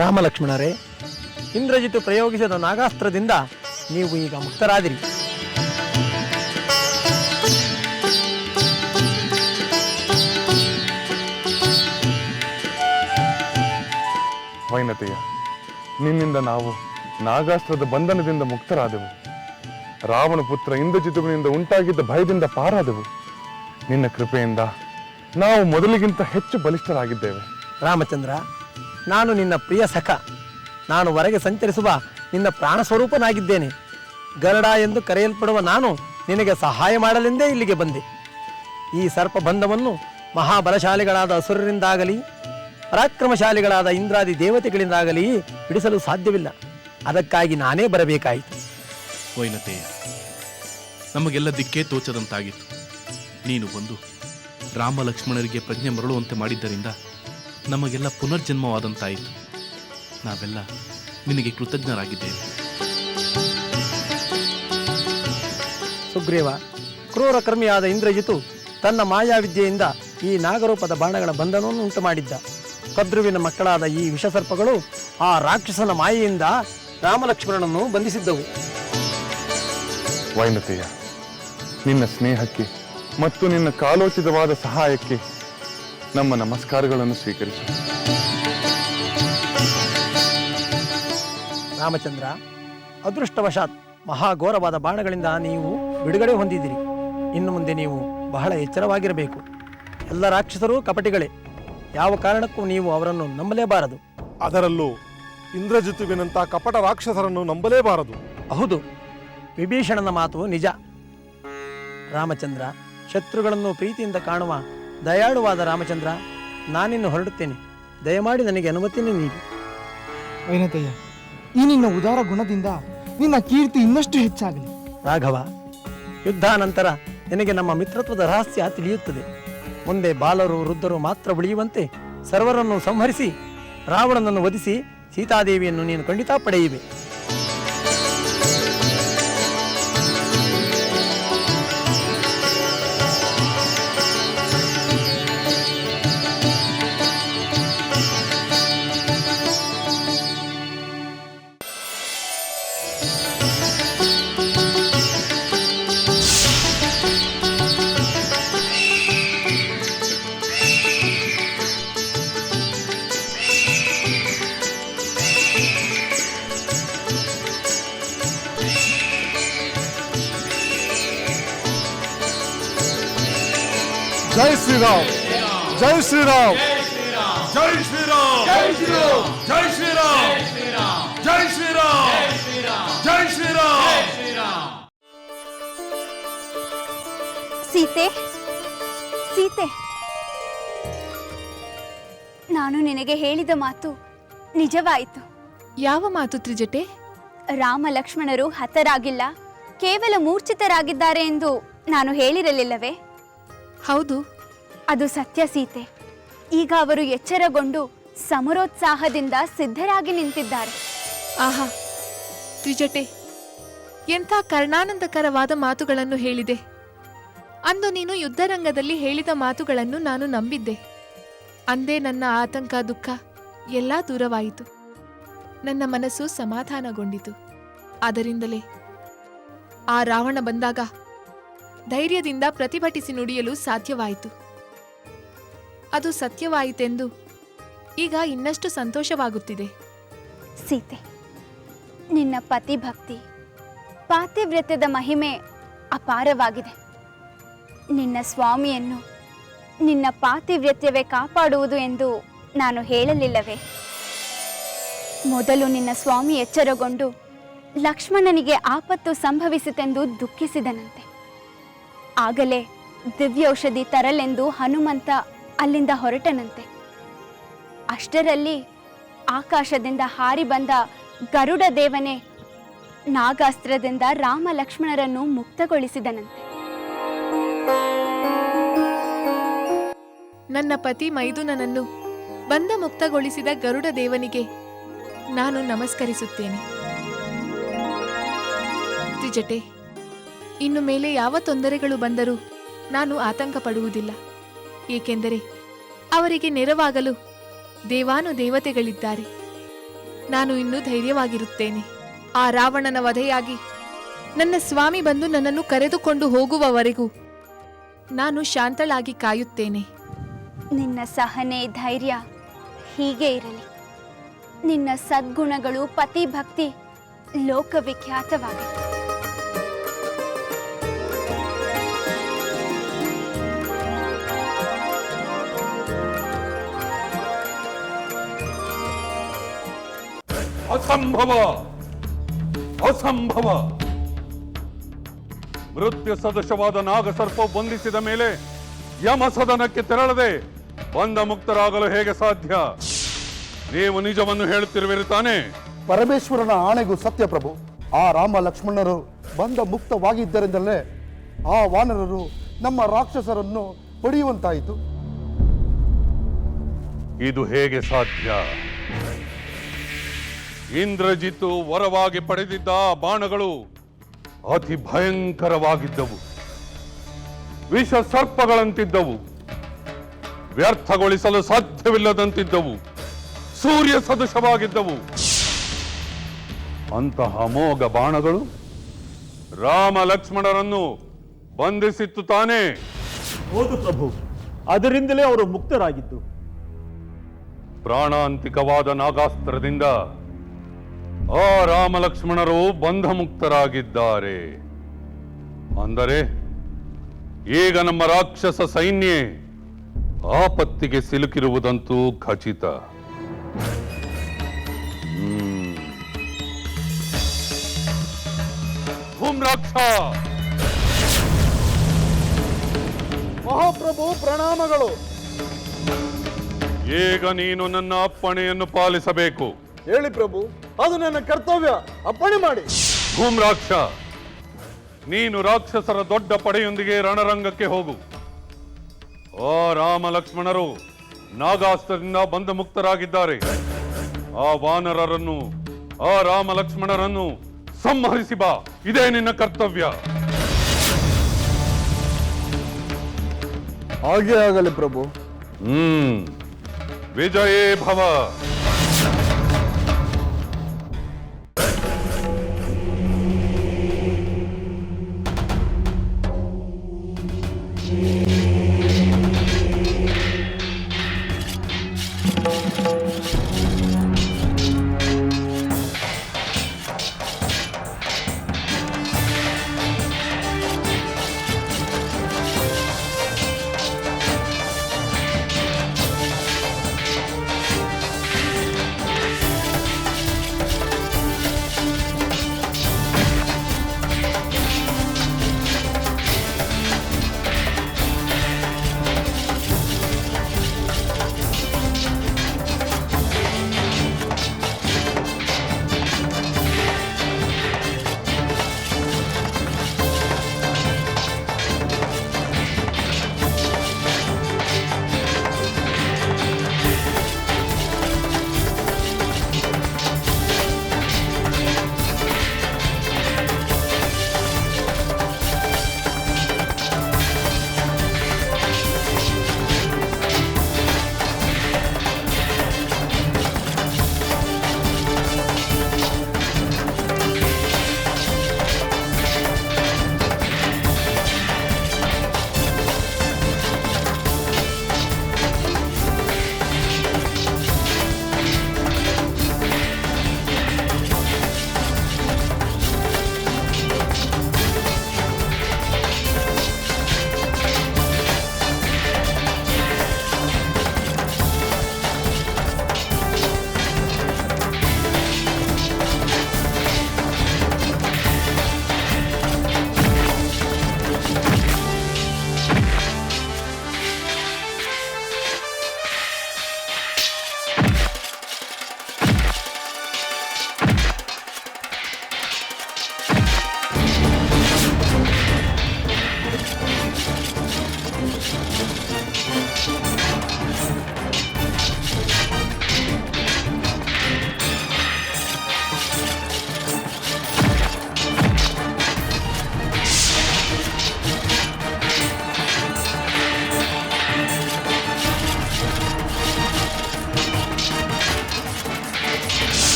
ರಾಮಲಕ್ಷ್ಮಣರೇ, ಇಂದ್ರಜಿತು ಪ್ರಯೋಗಿಸಿದ ನಾಗಾಸ್ತ್ರದಿಂದ ನೀವು ಈಗ ಮುಕ್ತರಾದಿರಿ. ವೈನತೆಯ, ನಿನ್ನಿಂದ ನಾವು ನಾಗಾಸ್ತ್ರದ ಬಂಧನದಿಂದ ಮುಕ್ತರಾದೆವು. ರಾವಣ ಪುತ್ರ ಇಂದ್ರಜಿತುವಿನಿಂದ ಉಂಟಾಗಿದ್ದ ಭಯದಿಂದ ಪಾರಾದೆವು. ನಿನ್ನ ಕೃಪೆಯಿಂದ ನಾವು ಮೊದಲಿಗಿಂತ ಹೆಚ್ಚು ಬಲಿಷ್ಠರಾಗಿದ್ದೇವೆ. ರಾಮಚಂದ್ರ, ನಾನು ನಿನ್ನ ಪ್ರಿಯ ಸಖ. ನಾನು ಹೊರಗೆ ಸಂಚರಿಸುವ ನಿನ್ನ ಪ್ರಾಣ ಸ್ವರೂಪನಾಗಿದ್ದೇನೆ. ಗರುಡ ಎಂದು ಕರೆಯಲ್ಪಡುವ ನಾನು ನಿನಗೆ ಸಹಾಯ ಮಾಡಲೆಂದೇ ಇಲ್ಲಿಗೆ ಬಂದೆ. ಈ ಸರ್ಪ ಬಂಧವನ್ನು ಮಹಾಬಲಶಾಲಿಗಳಾದ ಅಸುರರಿಂದಾಗಲಿ ಪರಾಕ್ರಮಶಾಲಿಗಳಾದ ಇಂದ್ರಾದಿ ದೇವತೆಗಳಿಂದಾಗಲಿ ಬಿಡಿಸಲು ಸಾಧ್ಯವಿಲ್ಲ. ಅದಕ್ಕಾಗಿ ನಾನೇ ಬರಬೇಕಾಯಿತು. ವೈನತೆಯ, ನಮಗೆಲ್ಲ ದಿಕ್ಕೇ ತೋಚದಂತಾಗಿತ್ತು. ನೀನು ಬಂದು ರಾಮ ಲಕ್ಷ್ಮಣರಿಗೆ ಪ್ರಜ್ಞೆ ಮರಳುವಂತೆ ಮಾಡಿದ್ದರಿಂದ ನಮಗೆಲ್ಲ ಪುನರ್ಜನ್ಮವಾದಂತಾಯಿತು. ನಾವೆಲ್ಲ ನಿನಗೆ ಕೃತಜ್ಞರಾಗಿದ್ದೇವೆ. ಸುಗ್ರೀವ, ಕ್ರೂರ ಕರ್ಮಿಯಾದ ಇಂದ್ರಜಿತು ತನ್ನ ಮಾಯಾವಿದ್ಯೆಯಿಂದ ಈ ನಾಗರೂಪದ ಬಾಣಗಳ ಬಂಧನವನ್ನು ಉಂಟು ಮಾಡಿದ್ದ. ಕದ್ರುವಿನ ಮಕ್ಕಳಾದ ಈ ವಿಷಸರ್ಪಗಳು ಆ ರಾಕ್ಷಸನ ಮಾಯೆಯಿಂದ ರಾಮಲಕ್ಷ್ಮಣನನ್ನು ಬಂಧಿಸಿದ್ದವು. ವೈನತೆಯ, ನಿನ್ನ ಸ್ನೇಹಕ್ಕೆ ಮತ್ತು ನಿನ್ನ ಕಾಲೋಚಿತವಾದ ಸಹಾಯಕ್ಕೆ ನಮ್ಮ ನಮಸ್ಕಾರಗಳನ್ನು ಸ್ವೀಕರಿಸು. ರಾಮಚಂದ್ರ, ಅದೃಷ್ಟವಶಾತ್ ಮಹಾಘೋರವಾದ ಬಾಣಗಳಿಂದ ನೀವು ಬಿಡುಗಡೆ ಹೊಂದಿದಿರಿ. ಇನ್ನು ಮುಂದೆ ನೀವು ಬಹಳ ಎಚ್ಚರವಾಗಿರಬೇಕು. ಎಲ್ಲ ರಾಕ್ಷಸರೂ ಕಪಟಿಗಳೇ. ಯಾವ ಕಾರಣಕ್ಕೂ ನೀವು ಅವರನ್ನು ನಂಬಲೇಬಾರದು. ಅದರಲ್ಲೂ ಇಂದ್ರಜಿತುವಿನಂಥ ಕಪಟ ರಾಕ್ಷಸರನ್ನು ನಂಬಲೇಬಾರದು. ಹೌದು, ವಿಭೀಷಣನ ಮಾತು ನಿಜ. ರಾಮಚಂದ್ರ, ಶತ್ರುಗಳನ್ನು ಪ್ರೀತಿಯಿಂದ ಕಾಣುವ ದಯಾಳುವಾದ ರಾಮಚಂದ್ರ, ನಾನಿನ್ನು ಹೊರಡುತ್ತೇನೆ. ದಯಮಾಡಿ ನನಗೆ ಅನುಮತಿಯನ್ನು ನೀಡಿ. ವೈನತೆಯ, ಈ ನಿನ್ನ ಉದಾರ ಗುಣದಿಂದ ನಿನ್ನ ಕೀರ್ತಿ ಇನ್ನಷ್ಟು ಹೆಚ್ಚಾಗಲಿ. ರಾಘವ, ಯುದ್ಧಾನಂತರ ನಿನಗೆ ನಮ್ಮ ಮಿತ್ರತ್ವದ ರಹಸ್ಯ ತಿಳಿಯುತ್ತದೆ. ಮುಂದೆ ಬಾಲರು ವೃದ್ಧರು ಮಾತ್ರ ಉಳಿಯುವಂತೆ ಸರ್ವರನ್ನು ಸಂಹರಿಸಿ ರಾವಣನನ್ನು ವಧಿಸಿ ಸೀತಾದೇವಿಯನ್ನು ನೀನು ಖಂಡಿತ ಪಡೆಯುವೆ. ಜೈ ಶ್ರೀರಾಮ್, ಜೈ ಶ್ರೀರಾಮ್, ಜೈ ಶ್ರೀರಾಮ್, ಜೈ ಶ್ರೀರಾಮ್, ಜೈ ಶ್ರೀರಾಮ್, ಜೈ ಶ್ರೀರಾಮ್, ಜೈ ಶ್ರೀರಾಮ್. ಸೀತೆ, ಸೀತೆ, ನಾನು ನಿನಗೆ ಹೇಳಿದ ಮಾತು ನಿಜವಾಯಿತು. ಯಾವ ಮಾತು ತ್ರಿಜಟೆ? ರಾಮ ಲಕ್ಷ್ಮಣರು ಹತರಾಗಿಲ್ಲ, ಕೇವಲ ಮೂರ್ಛಿತರಾಗಿದ್ದಾರೆ ಎಂದು ನಾನು ಹೇಳಿರಲಿಲ್ಲವೇ? ಹೌದು, ಅದು ಸತ್ಯ ಸೀತೆ. ಈಗ ಅವರು ಎಚ್ಚರಗೊಂಡು ಸಮರೋತ್ಸಾಹದಿಂದ ಸಿದ್ಧರಾಗಿ ನಿಂತಿದ್ದಾರೆ. ಆಹಾ ತ್ರಿಜಟೆ, ಎಂಥ ಕರ್ಣಾನಂದಕರವಾದ ಮಾತುಗಳನ್ನು ಹೇಳಿದೆ. ಅಂದು ನೀನು ಯುದ್ಧರಂಗದಲ್ಲಿ ಹೇಳಿದ ಮಾತುಗಳನ್ನು ನಾನು ನಂಬಿದ್ದೆ. ಅಂದೇ ನನ್ನ ಆತಂಕ ದುಃಖ ಎಲ್ಲ ದೂರವಾಯಿತು. ನನ್ನ ಮನಸ್ಸು ಸಮಾಧಾನಗೊಂಡಿತು. ಆದ್ದರಿಂದಲೇ ಆ ರಾವಣ ಬಂದಾಗ ಧೈರ್ಯದಿಂದ ಪ್ರತಿಭಟಿಸಿ ನುಡಿಯಲು ಸಾಧ್ಯವಾಯಿತು. ಅದು ಸತ್ಯವಾಯಿತೆಂದು ಈಗ ಇನ್ನಷ್ಟು ಸಂತೋಷವಾಗುತ್ತಿದೆ. ಸೀತೆ, ನಿನ್ನ ಪತಿಭಕ್ತಿ ಪಾತಿವ್ರತ್ಯದ ಮಹಿಮೆ ಅಪಾರವಾಗಿದೆ. ನಿನ್ನ ಸ್ವಾಮಿಯನ್ನು ನಿನ್ನ ಪಾತಿವ್ರತ್ಯವೇ ಕಾಪಾಡುವುದು ಎಂದು ನಾನು ಹೇಳಲಿಲ್ಲವೇ? ಮೊದಲು ನಿನ್ನ ಸ್ವಾಮಿ ಎಚ್ಚರಗೊಂಡು ಲಕ್ಷ್ಮಣನಿಗೆ ಆಪತ್ತು ಸಂಭವಿಸಿತೆಂದು ದುಃಖಿಸಿದನಂತೆ. ಆಗಲೇ ದಿವ್ಯೌಷಧಿ ತರಲೆಂದು ಹನುಮಂತ ಅಲ್ಲಿಂದ ಹೊರಟನಂತೆ. ಅಷ್ಟರಲ್ಲಿ ಆಕಾಶದಿಂದ ಹಾರಿ ಬಂದ ಗರುಡ ದೇವನೇ ನಾಗಾಸ್ತ್ರದಿಂದ ರಾಮ ಲಕ್ಷ್ಮಣರನ್ನು ಮುಕ್ತಗೊಳಿಸಿದನಂತೆ. ನನ್ನ ಪತಿ ಮೈದುನನನ್ನು ಬಂಧ ಮುಕ್ತಗೊಳಿಸಿದ ಗರುಡ ದೇವನಿಗೆ ನಾನು ನಮಸ್ಕರಿಸುತ್ತೇನೆ. ತ್ರಿಜಟೆ, ಇನ್ನು ಮೇಲೆ ಯಾವ ತೊಂದರೆಗಳು ಬಂದರೂ ನಾನು ಆತಂಕ ಪಡುವುದಿಲ್ಲ. ಏಕೆಂದರೆ ಅವರಿಗೆ ನೆರವಾಗಲು ದೇವಾನುದೇವತೆಗಳಿದ್ದಾರೆ. ನಾನು ಇನ್ನೂ ಧೈರ್ಯವಾಗಿರುತ್ತೇನೆ. ಆ ರಾವಣನ ವಧೆಯಾಗಿ ನನ್ನ ಸ್ವಾಮಿ ಬಂದು ನನ್ನನ್ನು ಕರೆದುಕೊಂಡು ಹೋಗುವವರೆಗೂ ನಾನು ಶಾಂತಳಾಗಿ ಕಾಯುತ್ತೇನೆ. ನಿನ್ನ ಸಹನೆ ಧೈರ್ಯ ಹೀಗೆ ಇರಲಿ. ನಿನ್ನ ಸದ್ಗುಣಗಳು ಪತಿಭಕ್ತಿ ಲೋಕವಿಖ್ಯಾತವಾಗಲಿ. ಅಸಂಭವ, ಅಸಂಭವ. ಮೃತ್ಯು ಸದೃಶವಾದ ನಾಗಸರ್ಪ ಬಂಧಿಸಿದ ಮೇಲೆ ಯಮ ಸದನಕ್ಕೆ ತೆರಳದೆ ಬಂಧ ಮುಕ್ತರಾಗಲು ಹೇಗೆ ಸಾಧ್ಯ? ನೀವು ನಿಜವನ್ನು ಹೇಳುತ್ತಿರುವಿರಿ ತಾನೇ? ಪರಮೇಶ್ವರನ ಆಣೆಗೂ ಸತ್ಯ ಪ್ರಭು. ಆ ರಾಮ ಲಕ್ಷ್ಮಣರು ಬಂಧ ಮುಕ್ತವಾಗಿದ್ದರಿಂದಲೇ ಆ ವಾನರರು ನಮ್ಮ ರಾಕ್ಷಸರನ್ನು ಹೊಡೆಯುವಂತಾಯಿತು. ಇದು ಹೇಗೆ ಸಾಧ್ಯ? ಇಂದ್ರಜಿತ್ತು ವರವಾಗಿ ಪಡೆದಿದ್ದ ಆ ಬಾಣಗಳು ಅತಿ ಭಯಂಕರವಾಗಿದ್ದವು. ವಿಷ ಸರ್ಪಗಳಂತಿದ್ದವು. ವ್ಯರ್ಥಗೊಳಿಸಲು ಸಾಧ್ಯವಿಲ್ಲದಂತಿದ್ದವು. ಸೂರ್ಯ ಸದೃಶವಾಗಿದ್ದವು. ಅಂತಹ ಅಮೋಘ ಬಾಣಗಳು ರಾಮ ಲಕ್ಷ್ಮಣರನ್ನು ಬಂಧಿಸಿತ್ತು ತಾನೇ? ಹೌದು ಪ್ರಭು, ಅದರಿಂದಲೇ ಅವರು ಮುಕ್ತರಾಗಿದ್ದು. ಪ್ರಾಣಾಂತಿಕವಾದ ನಾಗಾಸ್ತ್ರದಿಂದ ಆ ರಾಮ ಲಕ್ಷ್ಮಣರು ಬಂಧ ಮುಕ್ತರಾಗಿದ್ದಾರೆ. ಅಂದರೆ ಈಗ ನಮ್ಮ ರಾಕ್ಷಸ ಸೈನ್ಯ ಆಪತ್ತಿಗೆ ಸಿಲುಕಿರುವುದಂತೂ ಖಚಿತ. ಧೂಮ್ರಾಕ್ಷ, ಮಹಾಪ್ರಭು ಪ್ರಣಾಮಗಳು. ಈಗ ನೀನು ನನ್ನ ಅಪ್ಪಣೆಯನ್ನು ಪಾಲಿಸಬೇಕು. ಹೇಳಿ ಪ್ರಭು, ಅದು ನನ್ನ ಕರ್ತವ್ಯ. ಅಪ್ಪಣೆ ಮಾಡಿ. ಧೂಮ್ರಾಕ್ಷ, ನೀನು ರಾಕ್ಷಸರ ದೊಡ್ಡ ಪಡೆಯೊಂದಿಗೆ ರಣರಂಗಕ್ಕೆ ಹೋಗು. ಆ ರಾಮ ಲಕ್ಷ್ಮಣರು ನಾಗಾಸ್ತ್ರದಿಂದ ಬಂಧ ಮುಕ್ತರಾಗಿದ್ದಾರೆ. ಆ ವಾನರರನ್ನು, ಆ ರಾಮ ಲಕ್ಷ್ಮಣರನ್ನು ಸಂಹರಿಸಿ ಬಾ. ಇದೇ ನಿನ್ನ ಕರ್ತವ್ಯ. ಹಾಗೆ ಆಗಲಿ ಪ್ರಭು. ವಿಜಯೇ ಭವ.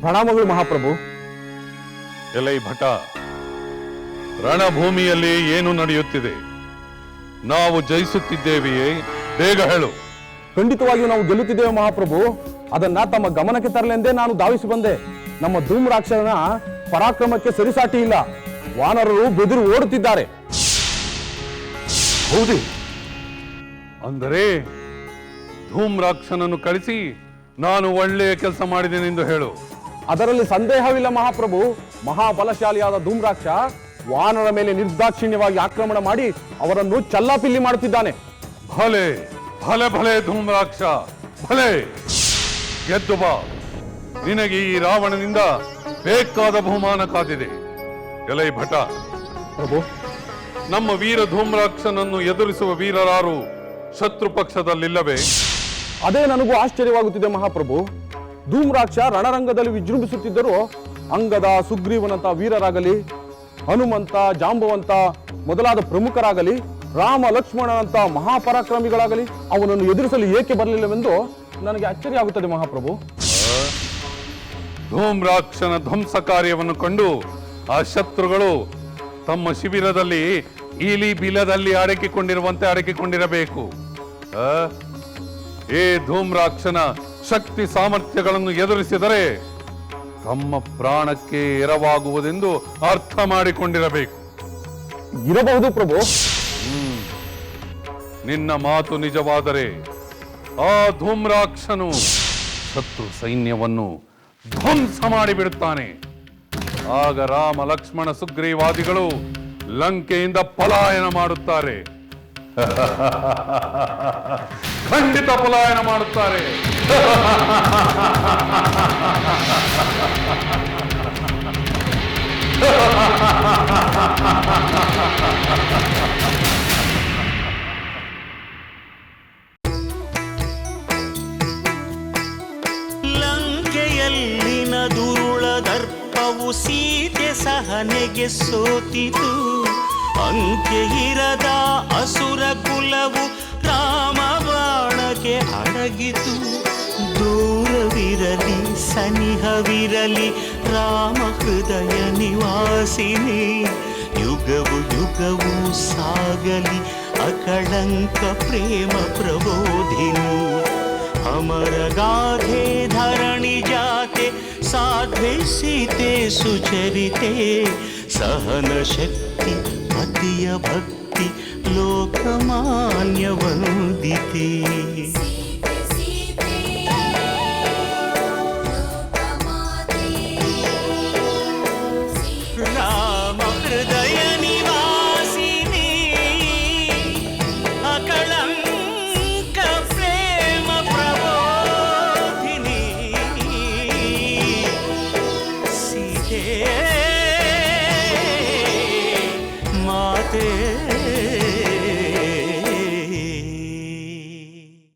ಪ್ರಣಾಮಗಳು ಮಹಾಪ್ರಭು. ಎಲೈ ಭಟ, ರಣಭೂಮಿಯಲ್ಲಿ ಏನು ನಡೆಯುತ್ತಿದೆ? ನಾವು ಜಯಿಸುತ್ತಿದ್ದೇವೆಯೇ? ಬೇಗ ಹೇಳು. ಖಂಡಿತವಾಗಿಯೂ ನಾವು ಗೆಲ್ಲುತ್ತಿದ್ದೇವೆ ಮಹಾಪ್ರಭು. ಅದನ್ನ ತಮ್ಮ ಗಮನಕ್ಕೆ ತರಲೆಂದೇ ನಾನು ಧಾವಿಸಿ ಬಂದೆ. ನಮ್ಮ ಧೂಮ್ರಾಕ್ಷನ ಪರಾಕ್ರಮಕ್ಕೆ ಸರಿಸಾಟಿ ಇಲ್ಲ. ವಾನರರು ಬೆದರು ಓಡುತ್ತಿದ್ದಾರೆ. ಹೌದೇ? ಅಂದರೆ ಧೂಮ್ರಾಕ್ಷನನ್ನು ಕಳಿಸಿ ನಾನು ಒಳ್ಳೆಯ ಕೆಲಸ ಮಾಡಿದ್ದೇನೆಂದು ಹೇಳು. ಅದರಲ್ಲಿ ಸಂದೇಹವಿಲ್ಲ ಮಹಾಪ್ರಭು. ಮಹಾಬಲಶಾಲಿಯಾದ ಧೂಮ್ರಾಕ್ಷ ವಾನರ ಮೇಲೆ ನಿರ್ದಾಕ್ಷಿಣ್ಯವಾಗಿ ಆಕ್ರಮಣ ಮಾಡಿ ಅವರನ್ನು ಚಲ್ಲಾಪಿಲ್ಲಿ ಮಾಡುತ್ತಿದ್ದಾನೆ. ಭಲೆ ಭಲೆ ಭಲೆ ಧೂಮ್ರಾಕ್ಷ, ಭಲೆ. ಗೆದ್ದು ಬಾ. ನಿನಗೆ ಈ ರಾವಣನಿಂದ ಬೇಕಾದ ಬಹುಮಾನ ಕಾದಿದೆ. ಎಲೈ ಭಟ, ಪ್ರಭು, ನಮ್ಮ ವೀರ ಧೂಮ್ರಾಕ್ಷನನ್ನು ಎದುರಿಸುವ ವೀರರಾರು ಶತ್ರು ಪಕ್ಷದಲ್ಲಿಲ್ಲವೇ? ಅದೇ ನನಗೂ ಆಶ್ಚರ್ಯವಾಗುತ್ತಿದೆ ಮಹಾಪ್ರಭು. ಧೂಮ್ರಾಕ್ಷ ರಣರಂಗದಲ್ಲಿ ವಿಜೃಂಭಿಸುತ್ತಿದ್ದರೂ ಅಂಗದ, ಸುಗ್ರೀವನಂತ ವೀರರಾಗಲಿ, ಹನುಮಂತ, ಜಾಂಬವಂತ ಮೊದಲಾದ ಪ್ರಮುಖರಾಗಲಿ, ರಾಮ ಲಕ್ಷ್ಮಣನಂತ ಮಹಾಪರಾಕ್ರಮಿಗಳಾಗಲಿ ಅವನನ್ನು ಎದುರಿಸಲು ಏಕೆ ಬರಲಿಲ್ಲವೆಂದು ನನಗೆ ಅಚ್ಚರಿ ಆಗುತ್ತದೆ ಮಹಾಪ್ರಭು. ಧೂಮ್ರಾಕ್ಷನ ಧ್ವಂಸ ಕಾರ್ಯವನ್ನು ಕಂಡು ಆ ಶತ್ರುಗಳು ತಮ್ಮ ಶಿಬಿರದಲ್ಲಿ ಇಲಿ ಬಿಲದಲ್ಲಿ ಅಡಕಿಕೊಂಡಿರಬೇಕು. ಈ ಧೂಮ್ರಾಕ್ಷನ ಶಕ್ತಿ ಸಾಮರ್ಥ್ಯಗಳನ್ನು ಎದುರಿಸಿದರೆ ತಮ್ಮ ಪ್ರಾಣಕ್ಕೆ ಎರವಾಗುವುದೆಂದು ಅರ್ಥ ಮಾಡಿಕೊಂಡಿರಬೇಕು. ಇರಬಹುದು ಪ್ರಭು. ನಿನ್ನ ಮಾತು ನಿಜವಾದರೆ ಆ ಧೂಮ್ರಾಕ್ಷನು ಶತ್ರು ಸೈನ್ಯವನ್ನು ಧ್ವಂಸ ಮಾಡಿಬಿಡುತ್ತಾನೆ. ಆಗ ರಾಮ ಲಕ್ಷ್ಮಣ ಸುಗ್ರೀವಾದಿಗಳು ಲಂಕೆಯಿಂದ ಪಲಾಯನ ಮಾಡುತ್ತಾರೆ. ಖಂಡಿತ ಪಲಾಯನ ಮಾಡುತ್ತಾರೆ. ಲಂಕೆಯಲ್ಲಿನ ದುರುಳ ದರ್ಪವು ಸೀತೆ ಸಹನೆಗೆ ಸೋತಿತು. ಅಂಕೆ ಇರದ ಅಸುರ ಕುಲವು ರಾಮ ಬಾಣಕ್ಕೆ ಅಡಗಿತು. ದೂರವಿರಲಿ ಸನಿಹವಿರಲಿ ರಾಮ ಹೃದಯ ನಿವಾಸಿನಿ. ಯುಗವು ಯುಗವು ಸಾಗಲಿ ಅಕಳಂಕ ಪ್ರೇಮ ಪ್ರಬೋಧಿನಿ. ಅಮರ ಗಾಧೆ ಧರಣಿ ಜಾತೆ ಸಾಧ್ವೆ ಸೀತೆ ಸುಚರಿತೆ. ಸಹನ ಶಕ್ತಿ ಪತಿಯ ಭಕ್ತಿ ಲೋಕಮಾನ್ಯ ವಂದಿತೆ. ರಾಮ ಹೃದಯ ನಿವಾಸಿನಿ ಅಕಳಂಕ ಪ್ರೇಮ ಪ್ರಬೋಧಿನಿ. ಸೀತೆ ಮಾತೆ